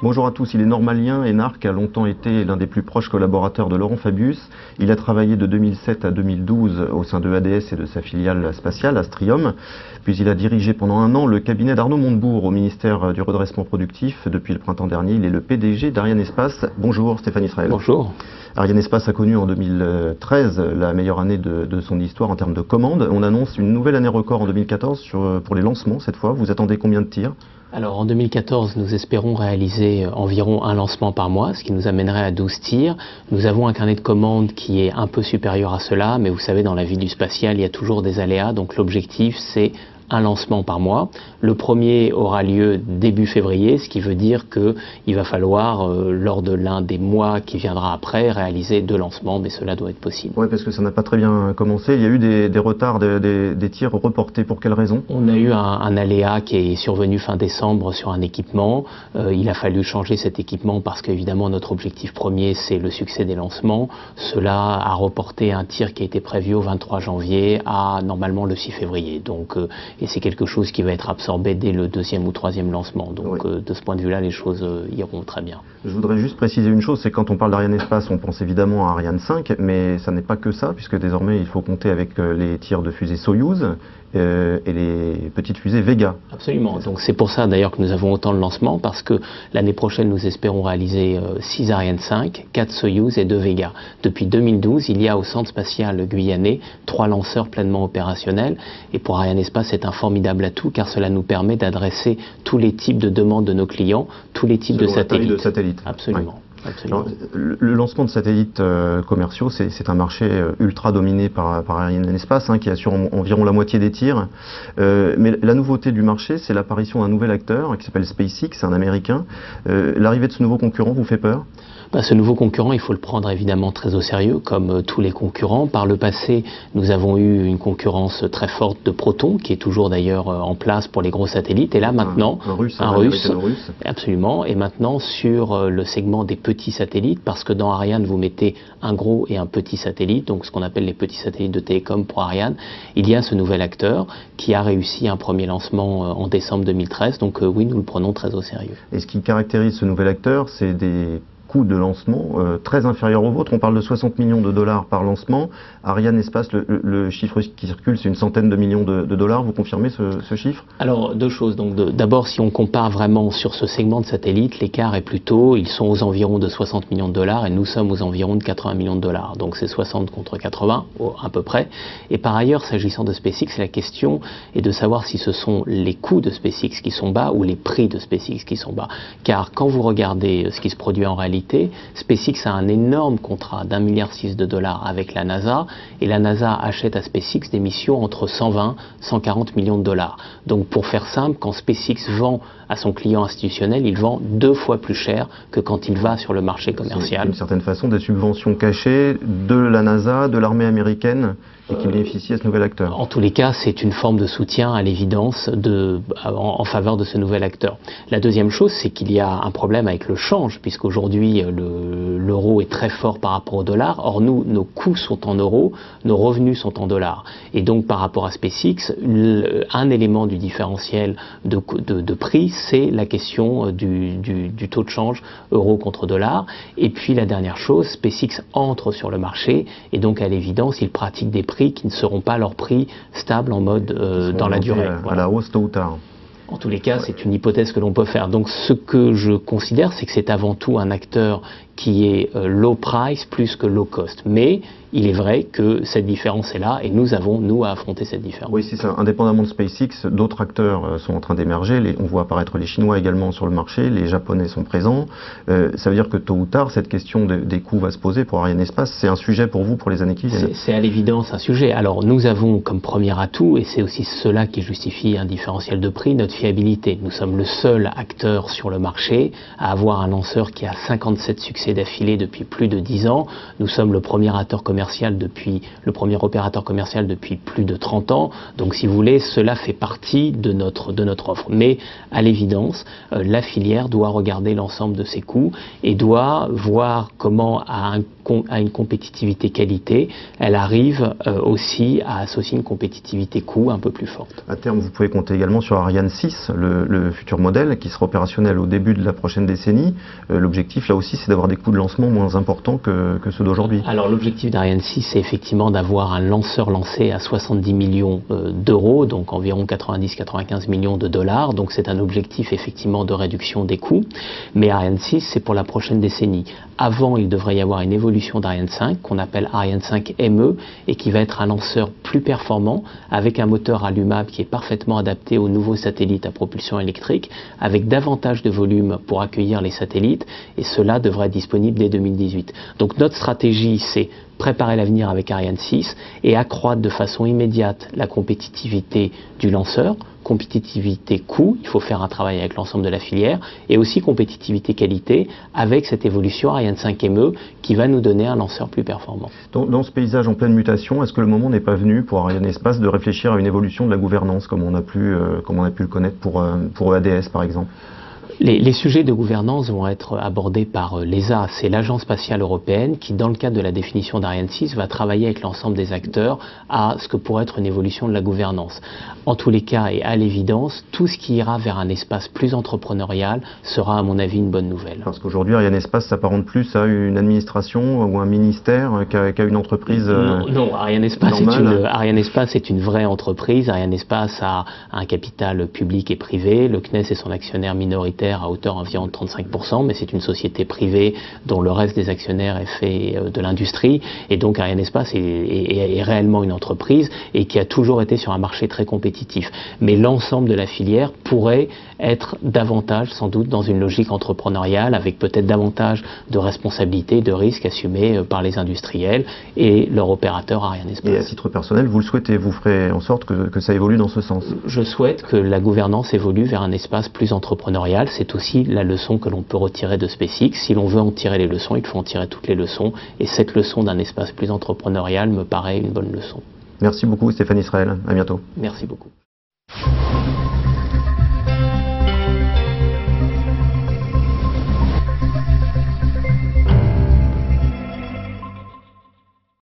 Bonjour à tous, il est normalien et Narc a longtemps été l'un des plus proches collaborateurs de Laurent Fabius. Il a travaillé de 2007 à 2012 au sein de ADS et de sa filiale spatiale, Astrium. Puis il a dirigé pendant un an le cabinet d'Arnaud Montebourg au ministère du redressement productif. Depuis le printemps dernier, il est le PDG d'Ariane Espace. Bonjour Stéphane Israël. Bonjour. Ariane Espace a connu en 2013 la meilleure année de son histoire en termes de commandes. On annonce une nouvelle année record en 2014 pour les lancements cette fois. Vous attendez combien de tirs ? Alors en 2014, nous espérons réaliser environ un lancement par mois, ce qui nous amènerait à 12 tirs. Nous avons un carnet de commandes qui est un peu supérieur à cela, mais vous savez, dans la vie du spatial, il y a toujours des aléas, donc l'objectif c'est un lancement par mois. Le premier aura lieu début février, ce qui veut dire qu'il va falloir, lors de l'un des mois qui viendra après, réaliser 2 lancements, mais cela doit être possible. Oui, parce que ça n'a pas très bien commencé. Il y a eu des retards, des tirs reportés. Pour quelles raisons ? On a eu un aléa qui est survenu fin décembre sur un équipement. Il a fallu changer cet équipement parce qu'évidemment notre objectif premier c'est le succès des lancements. Cela a reporté un tir qui a été prévu au 23 janvier à normalement le 6 février. Donc, et c'est quelque chose qui va être absorbé dès le 2e ou 3e lancement. Donc oui. De ce point de vue-là, les choses iront très bien. Je voudrais juste préciser une chose, c'est que quand on parle d'Ariane Espace, on pense évidemment à Ariane 5, mais ça n'est pas que ça, puisque désormais il faut compter avec les tirs de fusée Soyouz et les petites fusées Vega. Absolument. Donc c'est pour ça d'ailleurs que nous avons autant de lancements, parce que l'année prochaine nous espérons réaliser 6 Ariane 5, 4 Soyouz et 2 Vega. Depuis 2012, il y a au centre spatial guyanais 3 lanceurs pleinement opérationnels, et pour Ariane Espace c'est un formidable atout, car cela nous permet d'adresser tous les types de demandes de nos clients, tous les types de satellites. Absolument. Ouais. Alors, le lancement de satellites commerciaux, c'est un marché ultra dominé par Ariane Espace, qui assure environ la moitié des tirs. Mais la nouveauté du marché, c'est l'apparition d'un nouvel acteur qui s'appelle SpaceX, un américain. L'arrivée de ce nouveau concurrent vous fait peur ? Ce nouveau concurrent, il faut le prendre évidemment très au sérieux, comme tous les concurrents. Par le passé, nous avons eu une concurrence très forte de Proton, qui est toujours d'ailleurs en place pour les gros satellites. Et là maintenant, un russe, absolument. Et maintenant sur le segment des petits satellites, parce que dans Ariane, vous mettez un gros et un petit satellite, donc ce qu'on appelle les petits satellites de télécom pour Ariane. Il y a ce nouvel acteur qui a réussi un premier lancement en décembre 2013. Donc oui, nous le prenons très au sérieux. Et ce qui caractérise ce nouvel acteur, c'est des coût de lancement très inférieur au vôtre. On parle de 60 millions de dollars par lancement. Ariane Espace, le chiffre qui circule, c'est une centaine de millions de dollars. Vous confirmez ce chiffre ? Alors, 2 choses. Donc, d'abord, si on compare vraiment sur ce segment de satellite, l'écart est plutôt, ils sont aux environs de 60 millions de dollars et nous sommes aux environs de 80 millions de dollars. Donc, c'est 60 contre 80, à peu près. Et par ailleurs, s'agissant de SpaceX, la question est de savoir si ce sont les coûts de SpaceX qui sont bas ou les prix de SpaceX qui sont bas. Car quand vous regardez ce qui se produit en réalité, SpaceX a un énorme contrat d'1,6 milliard de dollars avec la NASA, et la NASA achète à SpaceX des missions entre 120 et 140 millions de dollars. Donc pour faire simple, quand SpaceX vend à son client institutionnel, il vend 2 fois plus cher que quand il va sur le marché commercial. C'est d'une certaine façon des subventions cachées de la NASA, de l'armée américaine, et qui bénéficie à ce nouvel acteur. En tous les cas, c'est une forme de soutien à l'évidence en faveur de ce nouvel acteur. La deuxième chose, c'est qu'il y a un problème avec le change, puisqu'aujourd'hui l'euro est très fort par rapport au dollar. Or nous, nos coûts sont en euros, nos revenus sont en dollars. Et donc par rapport à SpaceX, un élément du différentiel de prix, c'est la question du taux de change euro contre dollar. Et puis la dernière chose, SpaceX entre sur le marché, et donc à l'évidence, il pratique des prix qui ne seront pas leurs prix stables en mode dans la durée. À la hausse tôt ou tard. En tous les cas, c'est une hypothèse que l'on peut faire. Donc ce que je considère, c'est que c'est avant tout un acteur qui est low price plus que low cost. Mais il est vrai que cette différence est là et nous avons, nous, à affronter cette différence. Oui, c'est ça. Indépendamment de SpaceX, d'autres acteurs sont en train d'émerger. On voit apparaître les Chinois également sur le marché, les Japonais sont présents. Ça veut dire que tôt ou tard, cette question des coûts va se poser pour Ariane Espace. C'est un sujet pour vous pour les années qui viennent. C'est à l'évidence un sujet. Alors nous avons comme premier atout, et c'est aussi cela qui justifie un différentiel de prix, notre fiabilité. Nous sommes le seul acteur sur le marché à avoir un lanceur qui a 57 succès d'affilée depuis plus de 10 ans. Nous sommes le premier opérateur commercial depuis plus de 30 ans. Donc si vous voulez, cela fait partie de notre offre. Mais à l'évidence, la filière doit regarder l'ensemble de ses coûts et doit voir comment à une compétitivité qualité, elle arrive aussi à associer une compétitivité coût un peu plus forte. À terme, vous pouvez compter également sur Ariane 6. 6, le futur modèle, qui sera opérationnel au début de la prochaine décennie. L'objectif, là aussi, c'est d'avoir des coûts de lancement moins importants que ceux d'aujourd'hui. Alors l'objectif d'Ariane 6, c'est effectivement d'avoir un lanceur lancé à 70 millions d'euros, donc environ 90-95 millions de dollars. Donc c'est un objectif effectivement de réduction des coûts. Mais Ariane 6, c'est pour la prochaine décennie. Avant, il devrait y avoir une évolution d'Ariane 5 qu'on appelle Ariane 5 ME et qui va être un lanceur plus performant avec un moteur allumable qui est parfaitement adapté aux nouveaux satellites à propulsion électrique, avec davantage de volume pour accueillir les satellites, et cela devrait être disponible dès 2018. Donc notre stratégie, c'est préparer l'avenir avec Ariane 6 et accroître de façon immédiate la compétitivité du lanceur, compétitivité coût, il faut faire un travail avec l'ensemble de la filière, et aussi compétitivité qualité avec cette évolution Ariane 5 ME qui va nous donner un lanceur plus performant. Dans ce paysage en pleine mutation, est-ce que le moment n'est pas venu pour Arianespace de réfléchir à une évolution de la gouvernance comme on a pu le connaître pour EADS par exemple? Les sujets de gouvernance vont être abordés par l'ESA, c'est l'Agence spatiale européenne qui, dans le cadre de la définition d'Ariane 6, va travailler avec l'ensemble des acteurs à ce que pourrait être une évolution de la gouvernance. En tous les cas et à l'évidence, tout ce qui ira vers un espace plus entrepreneurial sera à mon avis une bonne nouvelle. Parce qu'aujourd'hui, Arianespace s'apparente plus à une administration ou un ministère qu'à une entreprise Non, Arianespace est une vraie entreprise. Arianespace a un capital public et privé. Le CNES est son actionnaire minoritaire à hauteur environ de 35%, mais c'est une société privée dont le reste des actionnaires est fait de l'industrie, et donc Arianespace est réellement une entreprise et qui a toujours été sur un marché très compétitif. Mais l'ensemble de la filière pourrait être davantage, sans doute, dans une logique entrepreneuriale, avec peut-être davantage de responsabilités, de risques assumés par les industriels et leur opérateur Arianespace. Et à titre personnel, vous le souhaitez, vous ferez en sorte que ça évolue dans ce sens? Je souhaite que la gouvernance évolue vers un espace plus entrepreneurial. C'est aussi la leçon que l'on peut retirer de SpaceX. Si l'on veut en tirer les leçons, il faut en tirer toutes les leçons. Et cette leçon d'un espace plus entrepreneurial me paraît une bonne leçon. Merci beaucoup Stéphane Israël. À bientôt. Merci beaucoup.